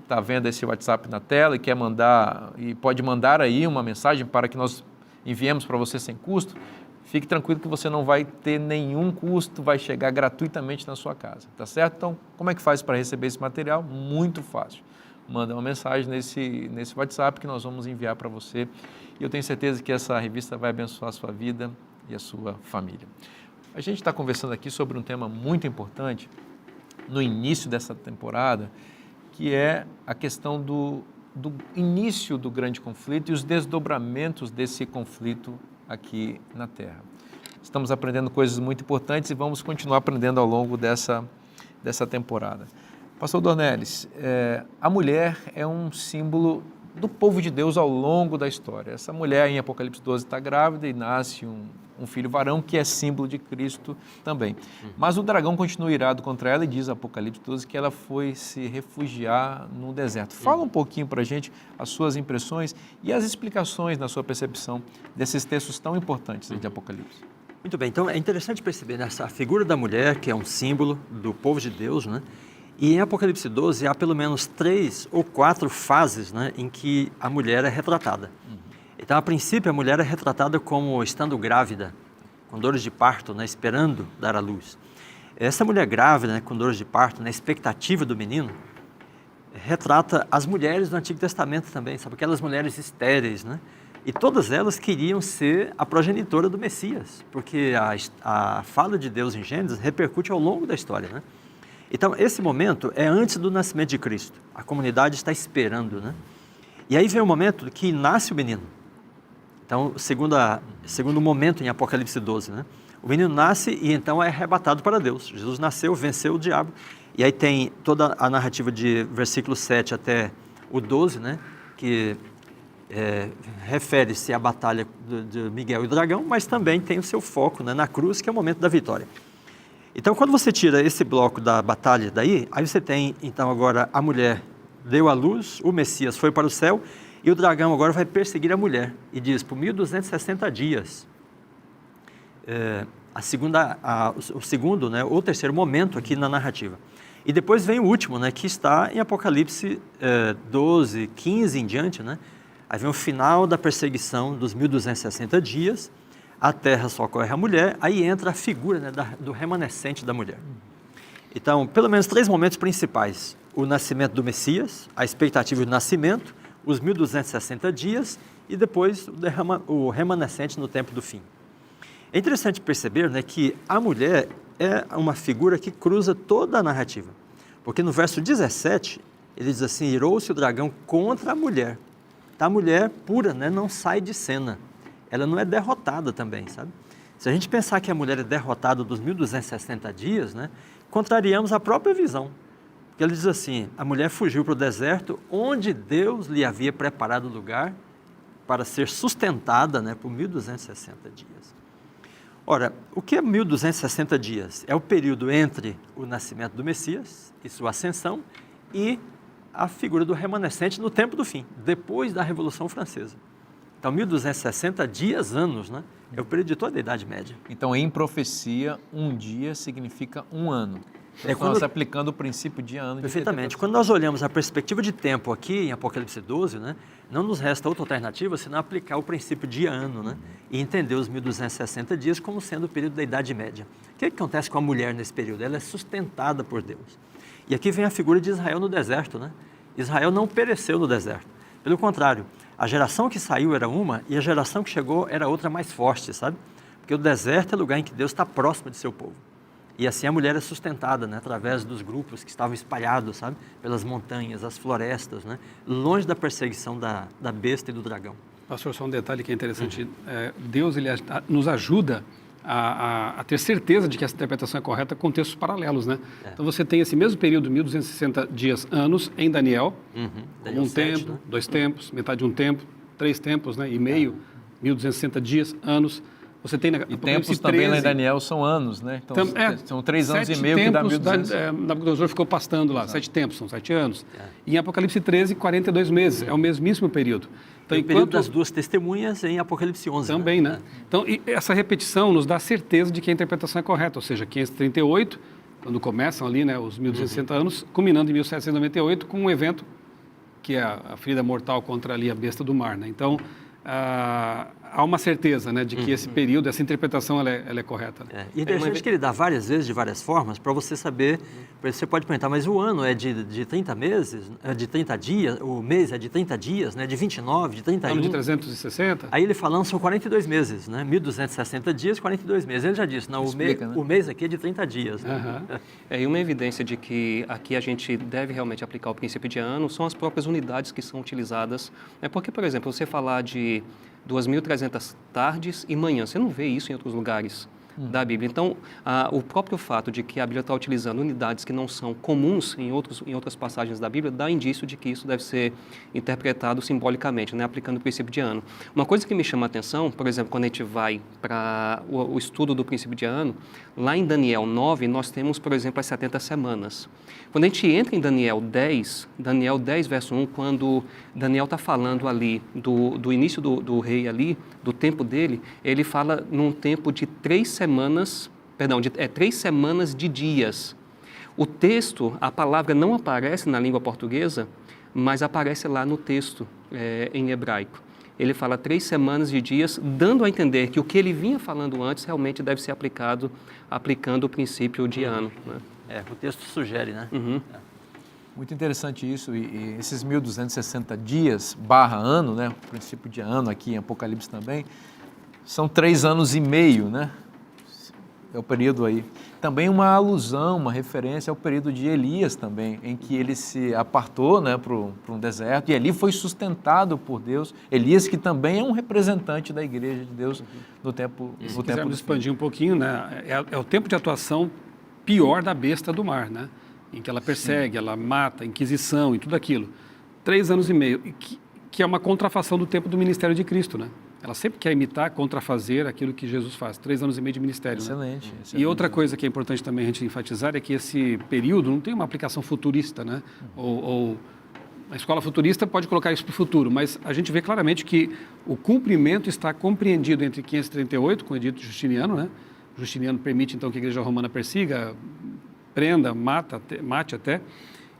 está vendo esse WhatsApp na tela e quer mandar, e pode mandar aí uma mensagem para que nós enviemos para você sem custo, fique tranquilo que você não vai ter nenhum custo, vai chegar gratuitamente na sua casa, tá certo? Então, como é que faz para receber esse material? Muito fácil. Manda uma mensagem nesse WhatsApp que nós vamos enviar para você e eu tenho certeza que essa revista vai abençoar a sua vida e a sua família. A gente está conversando aqui sobre um tema muito importante no início dessa temporada, que é a questão do início do grande conflito e os desdobramentos desse conflito aqui na Terra. Estamos aprendendo coisas muito importantes e vamos continuar aprendendo ao longo dessa temporada. Pastor Dornelles, a mulher é um símbolo do povo de Deus ao longo da história. Essa mulher em Apocalipse 12 está grávida e nasce um filho varão que é símbolo de Cristo também. Mas o dragão continua irado contra ela e diz Apocalipse 12 que ela foi se refugiar no deserto. Fala um pouquinho para a gente as suas impressões e as explicações na sua percepção desses textos tão importantes de Apocalipse. Muito bem, então é interessante perceber nessa figura da mulher, que é um símbolo do povo de Deus, né? E em Apocalipse 12 há pelo menos 3 ou 4 fases, né, em que a mulher é retratada. Então, a princípio, a mulher é retratada como estando grávida, com dores de parto, né, esperando dar à luz. Essa mulher grávida, né, com dores de parto, na expectativa do menino, retrata as mulheres do Antigo Testamento também, sabe? Aquelas mulheres estéreis, né? E todas elas queriam ser a progenitora do Messias, porque a fala de Deus em Gênesis repercute ao longo da história, né? Então, esse momento é antes do nascimento de Cristo. A comunidade está esperando, né? E aí vem o momento que nasce o menino. Então, segundo momento em Apocalipse 12, né? O menino nasce e então é arrebatado para Deus. Jesus nasceu, venceu o diabo. E aí tem toda a narrativa de versículo 7 até o 12, né? Que refere-se à batalha de Miguel e o dragão, mas também tem o seu foco, né, na cruz, que é o momento da vitória. Então, quando você tira esse bloco da batalha daí, aí você tem, então, agora a mulher deu à luz, o Messias foi para o céu, e o dragão agora vai perseguir a mulher. E diz, por 1260 dias, o segundo, né, ou terceiro momento aqui na narrativa. E depois vem o último, né, que está em Apocalipse 12, 15 em diante, né? Aí vem o final da perseguição dos 1260 dias, a terra socorre a mulher, aí entra a figura, né, do remanescente da mulher. Então, pelo menos 3 momentos principais: o nascimento do Messias, a expectativa do nascimento, os 1260 dias e depois o remanescente no tempo do fim. É interessante perceber, né, que a mulher é uma figura que cruza toda a narrativa. Porque no verso 17, ele diz assim, irou-se o dragão contra a mulher. A mulher pura, né, não sai de cena. Ela não é derrotada também, sabe? Se a gente pensar que a mulher é derrotada dos 1260 dias, né, contrariamos a própria visão. Porque ele diz assim, a mulher fugiu para o deserto, onde Deus lhe havia preparado lugar para ser sustentada, né, por 1260 dias. Ora, o que é 1260 dias? É o período entre o nascimento do Messias e sua ascensão e a figura do remanescente no tempo do fim, depois da Revolução Francesa. Então, 1260 dias, anos, né? É o período de toda a Idade Média. Então, em profecia, um dia significa um ano. Então, nós aplicando o princípio de ano. Perfeitamente. Quando nós olhamos a perspectiva de tempo aqui em Apocalipse 12, né, não nos resta outra alternativa senão aplicar o princípio de ano, né, e entender os 1260 dias como sendo o período da Idade Média. O que acontece com a mulher nesse período? Ela é sustentada por Deus. E aqui vem a figura de Israel no deserto, né? Israel não pereceu no deserto. Pelo contrário, a geração que saiu era uma e a geração que chegou era outra mais forte, sabe? Porque o deserto é lugar em que Deus está próximo de seu povo. E assim a mulher é sustentada, né, através dos grupos que estavam espalhados, sabe? Pelas montanhas, as florestas, né? Longe da perseguição da besta e do dragão. Pastor, só um detalhe que é interessante. Deus ele nos ajuda a ter certeza de que essa interpretação é correta com textos paralelos, né? Então você tem esse mesmo período, 1260 dias, anos, em Daniel, Daniel um 7, tempo, né? 2 tempos, metade de um tempo, 3 tempos, né? E meio, 1260 dias, anos. Você tem na E tempos também lá em Daniel são anos, né? Então, são 3 anos e meio que dá 1200. Nabucodonosor ficou pastando lá, 7 tempos, são 7 anos. E em Apocalipse 13, 42 meses, é o mesmíssimo período. Então, o período das duas testemunhas em Apocalipse 11. Também, né? Então, essa repetição nos dá certeza de que a interpretação é correta, ou seja, 538, quando começam ali, né, os 1260 anos, culminando em 1798 com um evento que é a ferida mortal contra ali a besta do mar, né? Então, há uma certeza, né, de que esse período, essa interpretação, ela é correta. E é interessante que ele dá várias vezes, de várias formas, para você saber, você pode perguntar, mas o ano é de 30 meses, é de 30 dias, o mês é de 30 dias, né, de 29, de 31. Ano de 360? Aí ele falando, são 42 meses, né, 1260 dias, 42 meses. Ele já disse, não, o mês aqui é de 30 dias. Né? E uma evidência de que aqui a gente deve realmente aplicar o princípio de ano são as próprias unidades que são utilizadas. Porque, por exemplo, você falar de 2.300 tardes e manhãs. Você não vê isso em outros lugares da Bíblia. Então, o próprio fato de que a Bíblia está utilizando unidades que não são comuns em outras passagens da Bíblia dá indício de que isso deve ser interpretado simbolicamente, né, aplicando o princípio de ano. Uma coisa que me chama a atenção, por exemplo, quando a gente vai para o estudo do princípio de ano, lá em Daniel 9, nós temos, por exemplo, as 70 semanas. Quando a gente entra em Daniel 10, verso 1, quando Daniel está falando ali do início do rei ali, do tempo dele, ele fala num tempo de 3 semanas de dias. O texto, a palavra não aparece na língua portuguesa, mas aparece lá no texto em hebraico. Ele fala 3 semanas de dias, dando a entender que o que ele vinha falando antes realmente deve ser aplicado, aplicando o princípio de ano. Né? O texto sugere, né? Muito interessante isso, e esses 1260 dias, /ano, né, o princípio de ano aqui em Apocalipse também, são 3 anos e meio, né? É o período aí. Também uma alusão, uma referência ao período de Elias também, em que ele se apartou, né, para um deserto, e ali foi sustentado por Deus. Elias, que também é um representante da igreja de Deus no tempo do fim. Se quisermos expandir um pouquinho, né, é o tempo de atuação pior da besta do mar, né? Em que ela persegue, ela mata, Inquisição e tudo aquilo. 3 anos e meio, que é uma contrafação do tempo do ministério de Cristo, né? Ela sempre quer imitar, contrafazer aquilo que Jesus faz. 3 anos e meio de ministério. Excelente. Né? E outra coisa que é importante também a gente enfatizar é que esse período não tem uma aplicação futurista, né? Ou a escola futurista pode colocar isso para o futuro, mas a gente vê claramente que o cumprimento está compreendido entre 538, com o edito Justiniano, né? Justiniano permite então que a Igreja Romana persiga, prenda, mate até,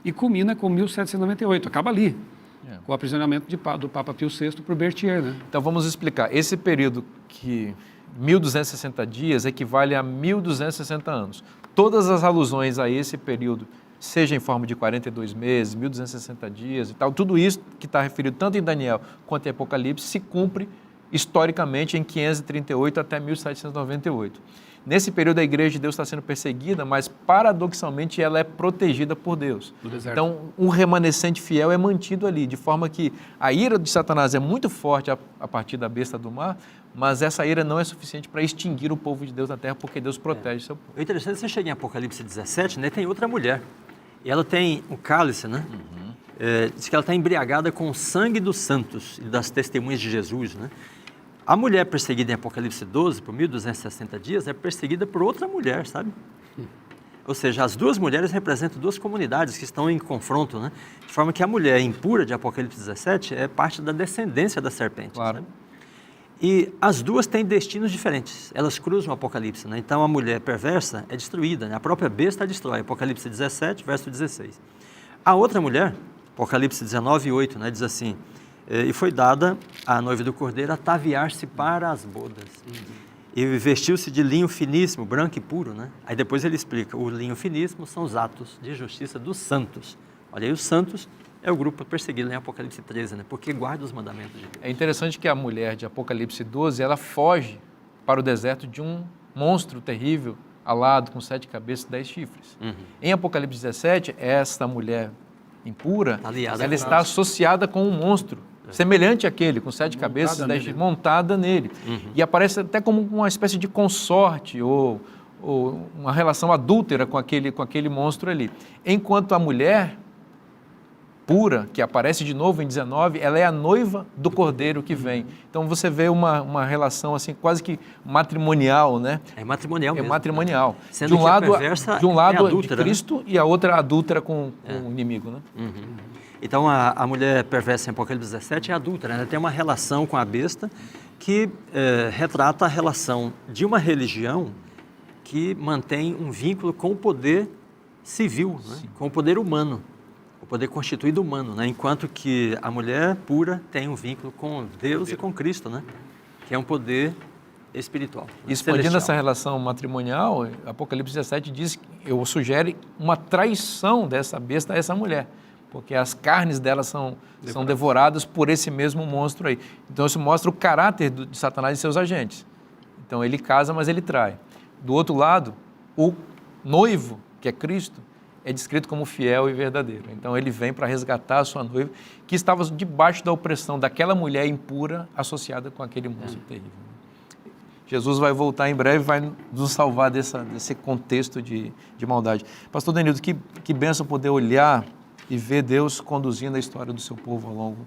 e culmina com 1798, acaba ali. Com o aprisionamento do Papa Pio VI por Berthier, né? Então vamos explicar. Esse período que 1260 dias equivale a 1260 anos. Todas as alusões a esse período, seja em forma de 42 meses, 1260 dias e tal, tudo isso que está referido tanto em Daniel quanto em Apocalipse se cumpre historicamente em 538 até 1798. Nesse período, a Igreja de Deus está sendo perseguida, mas, paradoxalmente, ela é protegida por Deus. Então, um remanescente fiel é mantido ali, de forma que a ira de Satanás é muito forte a partir da besta do mar, mas essa ira não é suficiente para extinguir o povo de Deus na terra, porque Deus protege seu povo. O interessante é que você chega em Apocalipse 17, né, tem outra mulher, e ela tem um cálice, né? Diz que ela está embriagada com o sangue dos santos e das testemunhas de Jesus, né? A mulher perseguida em Apocalipse 12, por 1260 dias, é perseguida por outra mulher, sabe? Ou seja, as duas mulheres representam duas comunidades que estão em confronto, né? De forma que a mulher impura de Apocalipse 17 é parte da descendência da serpente. Claro. Sabe? E as duas têm destinos diferentes, elas cruzam o Apocalipse, né? Então a mulher perversa é destruída, né? A própria besta a destrói, Apocalipse 17, verso 16. A outra mulher, Apocalipse 19, 8, né? Diz assim: e foi dada à noiva do Cordeiro ataviar-se para as bodas. E vestiu-se de linho finíssimo, branco e puro, né? Aí depois ele explica, o linho finíssimo são os atos de justiça dos santos. Olha aí, os santos é o grupo perseguido em Apocalipse 13, né? Porque guarda os mandamentos de Deus. É interessante que a mulher de Apocalipse 12, ela foge para o deserto de um monstro terrível, alado, com 7 cabeças e 10 chifres. Em Apocalipse 17, essa mulher impura, Aliada ela a está associada com um monstro, semelhante àquele, com 7 cabeças e 10 chifres, montada nele. E aparece até como uma espécie de consorte ou uma relação adúltera com aquele monstro ali. Enquanto a mulher pura, que aparece de novo em 19, ela é a noiva do Cordeiro que vem. Então você vê uma relação assim quase que matrimonial, né? É matrimonial mesmo. É matrimonial. Sendo De um que a lado, perversa de um lado é adúltera, de Cristo, né? E a outra adúltera com o inimigo, né? Então a mulher perversa em Apocalipse 17 é adúltera, né? Tem uma relação com a besta que retrata a relação de uma religião que mantém um vínculo com o poder civil, né? Com o poder humano. O poder constituído humano, né? Enquanto que a mulher pura tem um vínculo com Deus e com Cristo, né? Que é um poder espiritual. E expandindo essa relação matrimonial, Apocalipse 17 diz, sugere uma traição dessa besta a essa mulher, porque as carnes dela são devoradas por esse mesmo monstro aí. Então isso mostra o caráter de Satanás e seus agentes. Então ele casa, mas ele trai. Do outro lado, o noivo, que é Cristo, é descrito como fiel e verdadeiro. Então ele vem para resgatar a sua noiva, que estava debaixo da opressão daquela mulher impura associada com aquele monstro terrível. Jesus vai voltar em breve e vai nos salvar desse contexto de maldade. Pastor Denildo, que bênção poder olhar e ver Deus conduzindo a história do seu povo ao longo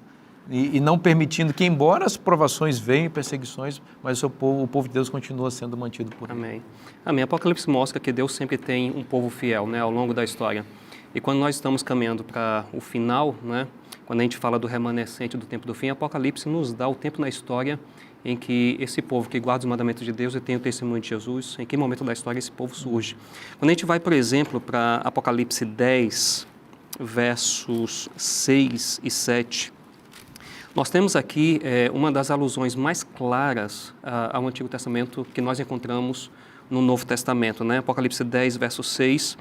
e não permitindo que, embora as provações venham, perseguições, mas o povo de Deus continua sendo mantido por ele. Amém. Amém. Apocalipse mostra que Deus sempre tem um povo fiel, né, ao longo da história. E quando nós estamos caminhando para o final, né, quando a gente fala do remanescente do tempo do fim, Apocalipse nos dá o tempo na história em que esse povo que guarda os mandamentos de Deus e tem o testemunho de Jesus, em que momento da história esse povo surge. Quando a gente vai, por exemplo, para Apocalipse 10, versos 6 e 7, nós temos aqui uma das alusões mais claras ao Antigo Testamento que nós encontramos no Novo Testamento, né? Apocalipse 10, verso 6,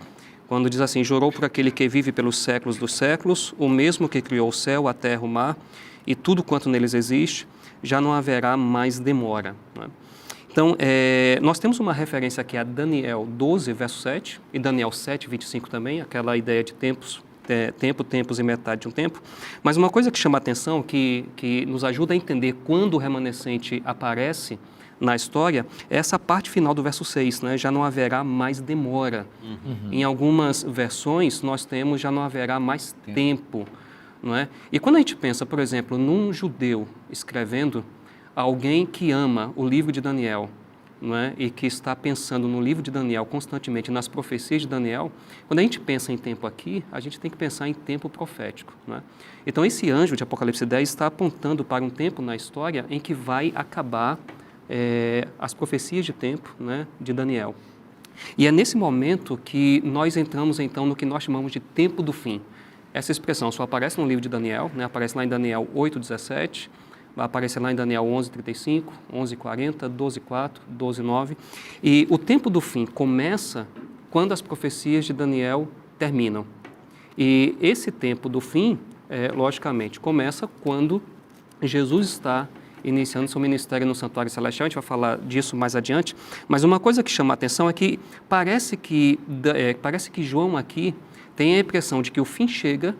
quando diz assim: jurou por aquele que vive pelos séculos dos séculos, o mesmo que criou o céu, a terra, o mar e tudo quanto neles existe, já não haverá mais demora. Né? Então, nós temos uma referência aqui a Daniel 12, verso 7, e Daniel 7, 25 também, aquela ideia de tempos, tempos e metade de um tempo. Mas uma coisa que chama a atenção, que nos ajuda a entender quando o remanescente aparece na história, é essa parte final do verso 6, né? Já não haverá mais demora. Em algumas versões, nós temos já não haverá mais tempo. Não é? E quando a gente pensa, por exemplo, num judeu escrevendo, alguém que ama o livro de Daniel, não é? E que está pensando no livro de Daniel constantemente, nas profecias de Daniel, quando a gente pensa em tempo aqui, a gente tem que pensar em tempo profético. Não é? Então, esse anjo de Apocalipse 10 está apontando para um tempo na história em que vai acabar as profecias de tempo, né, de Daniel. E é nesse momento que nós entramos, então, no que nós chamamos de tempo do fim. Essa expressão só aparece no livro de Daniel, né? Aparece lá em Daniel 8:17, vai aparecer lá em Daniel 11:35, 11:40, 12:4, 12:9. E o tempo do fim começa quando as profecias de Daniel terminam. E esse tempo do fim, logicamente, começa quando Jesus está iniciando seu ministério no Santuário Celestial. A gente vai falar disso mais adiante. Mas uma coisa que chama a atenção é que parece que João aqui tem a impressão de que o fim chega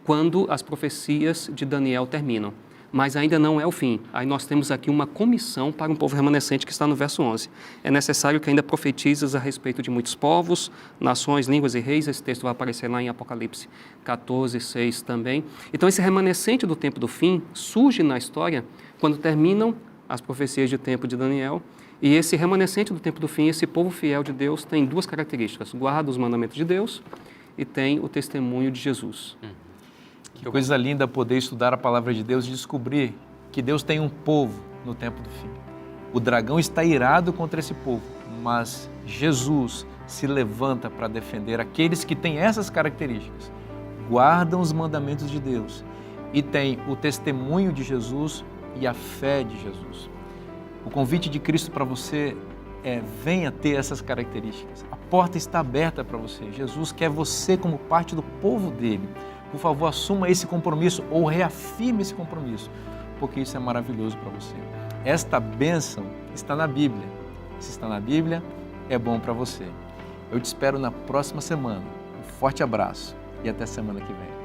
quando as profecias de Daniel terminam. Mas ainda não é o fim. Aí nós temos aqui uma comissão para um povo remanescente que está no verso 11. É necessário que ainda profetizes a respeito de muitos povos, nações, línguas e reis. Esse texto vai aparecer lá em Apocalipse 14, 6 também. Então esse remanescente do tempo do fim surge na história quando terminam as profecias de tempo de Daniel. E esse remanescente do tempo do fim, esse povo fiel de Deus, tem duas características. Guarda os mandamentos de Deus e tem o testemunho de Jesus. Que coisa linda poder estudar a palavra de Deus e descobrir que Deus tem um povo no tempo do fim. O dragão está irado contra esse povo, mas Jesus se levanta para defender aqueles que têm essas características, guardam os mandamentos de Deus e têm o testemunho de Jesus e a fé de Jesus. O convite de Cristo para você é: venha ter essas características. A porta está aberta para você. Jesus quer você como parte do povo dele. Por favor, assuma esse compromisso ou reafirme esse compromisso, porque isso é maravilhoso para você. Esta bênção está na Bíblia. Se está na Bíblia, é bom para você. Eu te espero na próxima semana. Um forte abraço e até semana que vem.